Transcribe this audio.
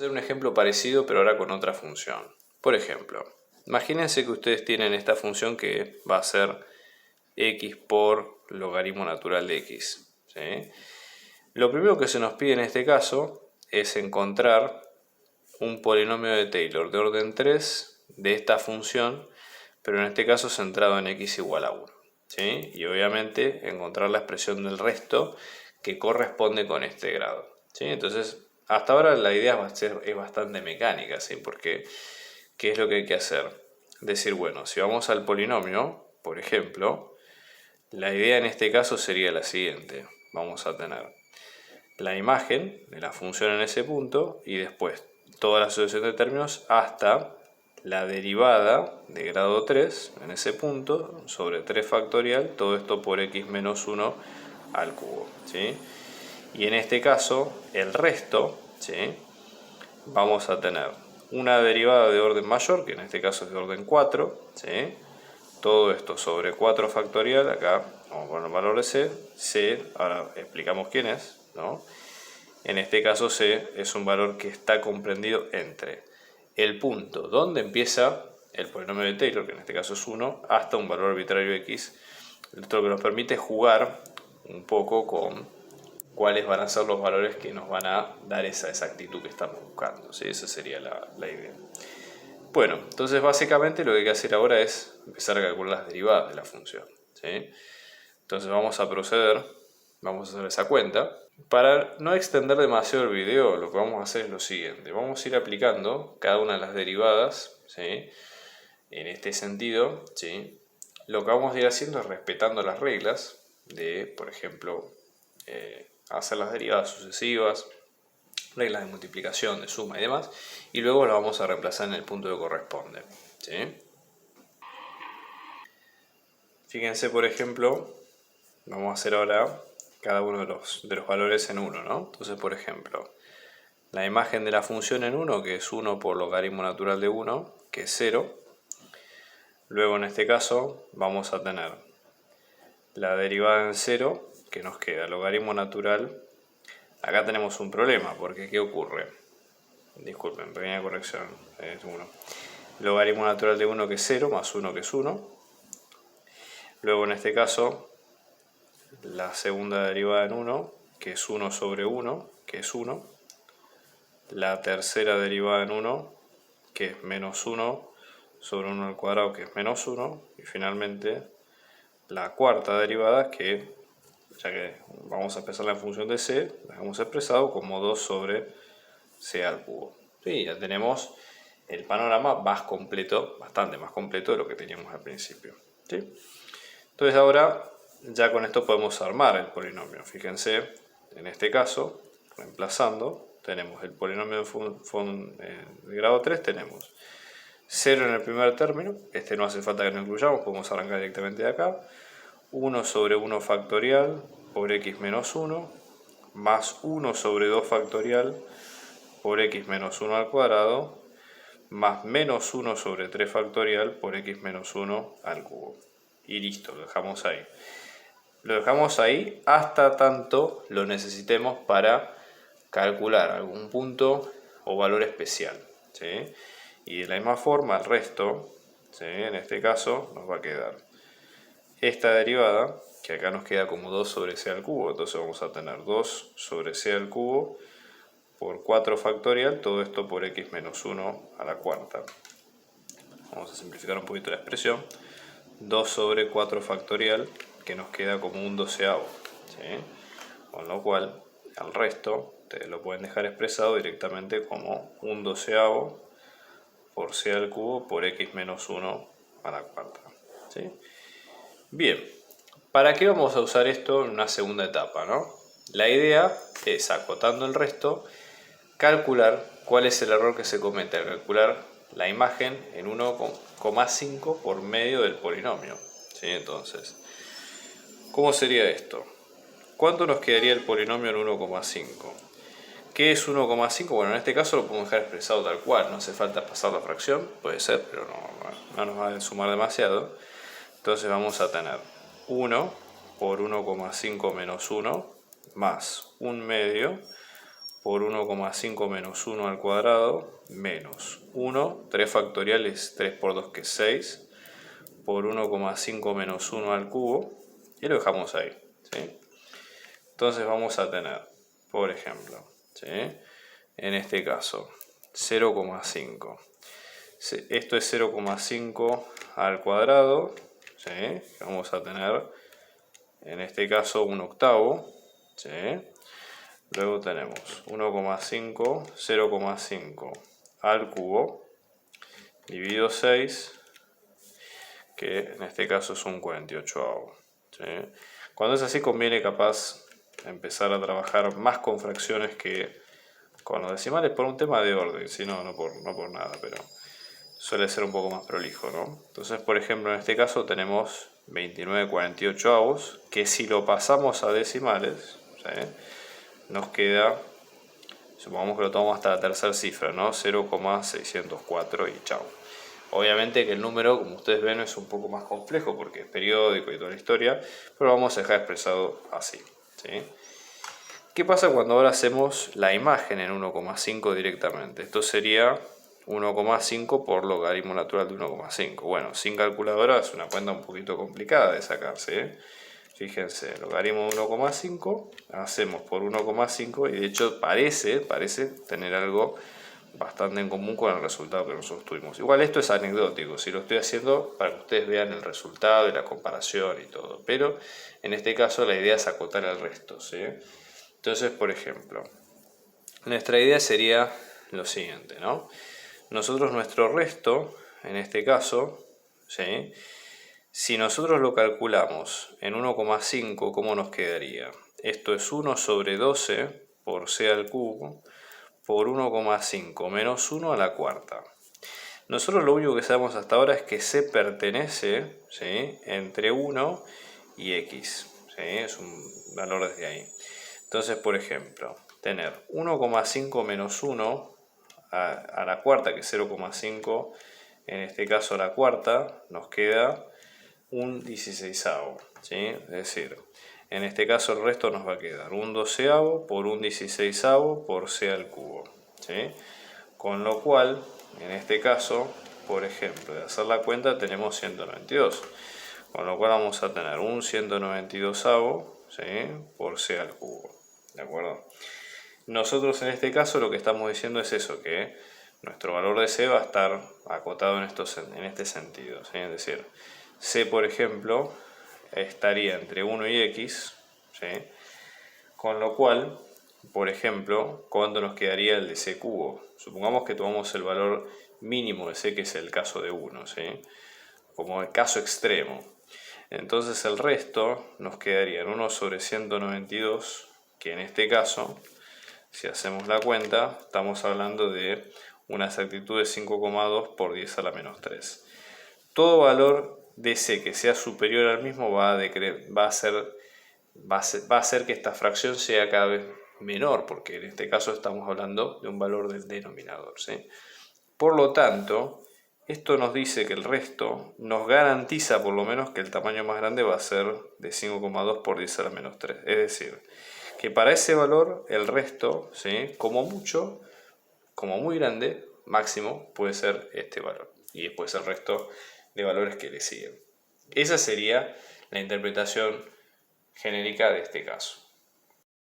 Hacer un ejemplo parecido pero ahora con otra función. Por ejemplo, imagínense que ustedes tienen esta función que va a ser x por logaritmo natural de x, ¿sí? Lo primero que se nos pide en este caso es encontrar un polinomio de Taylor de orden 3 de esta función, pero en este caso centrado en x igual a 1, ¿sí? Y obviamente encontrar la expresión del resto que corresponde con este grado, ¿sí? Entonces, hasta ahora la idea es bastante mecánica, ¿sí? Porque, ¿qué es lo que hay que hacer? Decir, bueno, si vamos al polinomio, por ejemplo, la idea en este caso sería la siguiente. Vamos a tener la imagen de la función en ese punto y después toda la sucesión de términos hasta la derivada de grado 3 en ese punto sobre 3 factorial, todo esto por x menos 1 al cubo, ¿sí? Y en este caso el resto, ¿sí? Vamos a tener una derivada de orden mayor, que en este caso es de orden 4, ¿sí? Todo esto sobre 4 factorial, acá vamos a poner el valor de c, ahora explicamos quién es, ¿no? En este caso c es un valor que está comprendido entre el punto donde empieza el polinomio de Taylor, que en este caso es 1, hasta un valor arbitrario x. Esto lo que nos permite jugar un poco con cuáles van a ser los valores que nos van a dar esa exactitud que estamos buscando, ¿sí? Esa sería la idea. Bueno, entonces básicamente lo que hay que hacer ahora es empezar a calcular las derivadas de la función, ¿sí? Entonces vamos a proceder, vamos a hacer esa cuenta. Para no extender demasiado el video, lo que vamos a hacer es lo siguiente. Vamos a ir aplicando cada una de las derivadas, ¿sí? En este sentido, ¿sí? Lo que vamos a ir haciendo es respetando las reglas de, por ejemplo, hacer las derivadas sucesivas, reglas de multiplicación, de suma y demás, y luego lo vamos a reemplazar en el punto que corresponde, ¿sí? Fíjense, por ejemplo, vamos a hacer ahora cada uno de los valores en 1, ¿no? Entonces, por ejemplo, la imagen de la función en 1, que es 1 por logaritmo natural de 1, que es 0. Luego, en este caso, vamos a tener la derivada en 0, que nos queda logaritmo natural. Acá tenemos un problema, porque ¿qué ocurre? Disculpen, pequeña corrección, es 1. Logaritmo natural de 1 que es 0, más 1 que es 1. Luego en este caso, la segunda derivada en 1, que es 1 sobre 1, que es 1. La tercera derivada en 1, que es menos 1 sobre 1 al cuadrado, que es menos 1. Y finalmente, la cuarta derivada, que ya que vamos a expresar la función de c, la hemos expresado como 2 sobre c al cubo. Sí, ya tenemos el panorama más completo, bastante más completo de lo que teníamos al principio, ¿sí? Entonces ahora ya con esto podemos armar el polinomio. Fíjense, en este caso, reemplazando, tenemos el polinomio de grado 3, tenemos 0 en el primer término, este no hace falta que lo incluyamos, podemos arrancar directamente de acá, 1 sobre 1 factorial por x menos 1, más 1 sobre 2 factorial por x menos 1 al cuadrado, más menos 1 sobre 3 factorial por x menos 1 al cubo. Y listo, lo dejamos ahí. Lo dejamos ahí hasta tanto lo necesitemos para calcular algún punto o valor especial, ¿sí? Y de la misma forma el resto, ¿sí? En este caso nos va a quedar esta derivada, que acá nos queda como 2 sobre c al cubo, entonces vamos a tener 2 sobre c al cubo por 4 factorial, todo esto por x menos 1 a la cuarta. Vamos a simplificar un poquito la expresión. 2 sobre 4 factorial, que nos queda como un doceavo, ¿sí? Con lo cual, el resto, ustedes lo pueden dejar expresado directamente como un doceavo por c al cubo por x menos 1 a la cuarta, ¿sí? Bien, ¿para qué vamos a usar esto en una segunda etapa, ¿no? La idea es, acotando el resto, calcular cuál es el error que se comete al calcular la imagen en 1,5 por medio del polinomio, ¿sí? Entonces, ¿cómo sería esto? ¿Cuánto nos quedaría el polinomio en 1,5? ¿Qué es 1,5? Bueno, en este caso lo podemos dejar expresado tal cual, no hace falta pasar la fracción, puede ser, pero no nos va a sumar demasiado. Entonces vamos a tener 1 por 1,5 menos 1 más 1 medio por 1,5 menos 1 al cuadrado menos 1, 3 factoriales, 3 por 2 que es 6, por 1,5 menos 1 al cubo, y lo dejamos ahí, ¿sí? Entonces vamos a tener, por ejemplo, ¿sí? En este caso, 0,5. Esto es 0,5 al cuadrado, ¿sí? Vamos a tener, en este caso, 1/8, ¿sí? Luego tenemos 1,5, 0,5 al cubo, dividido 6, que en este caso es un 48avo, ¿sí? Cuando es así conviene capaz empezar a trabajar más con fracciones que con los decimales por un tema de orden, si no, no por nada, pero suele ser un poco más prolijo, ¿no? Entonces, por ejemplo, en este caso tenemos 29/48avos, que si lo pasamos a decimales, ¿sí? Nos queda, supongamos que lo tomamos hasta la tercera cifra, ¿no? 0,604 y chao. Obviamente que el número, como ustedes ven, es un poco más complejo porque es periódico y toda la historia, pero vamos a dejar expresado así, ¿sí? ¿Qué pasa cuando ahora hacemos la imagen en 1,5 directamente? Esto sería 1,5 por logaritmo natural de 1,5. Bueno, sin calculadora es una cuenta un poquito complicada de sacarse, ¿eh? Fíjense, logaritmo de 1,5 hacemos por 1,5 y de hecho parece tener algo bastante en común con el resultado que nosotros tuvimos. Igual esto es anecdótico, si lo estoy haciendo para que ustedes vean el resultado y la comparación y todo, pero en este caso la idea es acotar el resto, ¿sí? Entonces, por ejemplo, nuestra idea sería lo siguiente, ¿no? Nosotros nuestro resto, en este caso, ¿sí? Si nosotros lo calculamos en 1,5, ¿cómo nos quedaría? Esto es 1 sobre 12 por c al cubo por 1,5 menos 1 a la cuarta. Nosotros lo único que sabemos hasta ahora es que c pertenece, ¿sí? Entre 1 y x, ¿sí? Es un valor desde ahí. Entonces, por ejemplo, tener 1,5 menos 1 a la cuarta, que es 0,5, en este caso a la cuarta, nos queda un 16avo, ¿sí? Es decir, en este caso el resto nos va a quedar un 12avo por un 16avo por c al cubo, ¿sí? Con lo cual, en este caso, por ejemplo, de hacer la cuenta tenemos 192. Con lo cual vamos a tener un 192avo, ¿sí? Por c al cubo. ¿De acuerdo? Nosotros en este caso lo que estamos diciendo es eso, que nuestro valor de c va a estar acotado en este sentido, ¿sí? Es decir, c, por ejemplo, estaría entre 1 y x, ¿sí? Con lo cual, por ejemplo, ¿cuánto nos quedaría el de c cubo? Supongamos que tomamos el valor mínimo de c, que es el caso de 1, ¿sí? Como el caso extremo. Entonces el resto nos quedaría en 1 sobre 192, que en este caso, si hacemos la cuenta, estamos hablando de una exactitud de 5,2 por 10 a la menos 3. Todo valor de c que sea superior al mismo va a hacer que esta fracción sea cada vez menor, porque en este caso estamos hablando de un valor del denominador, ¿sí? Por lo tanto, esto nos dice que el resto nos garantiza por lo menos que el tamaño más grande va a ser de 5,2 por 10 a la menos 3. Es decir, que para ese valor el resto, ¿sí? Como mucho, como muy grande, máximo, puede ser este valor. Y después el resto de valores que le siguen. Esa sería la interpretación genérica de este caso.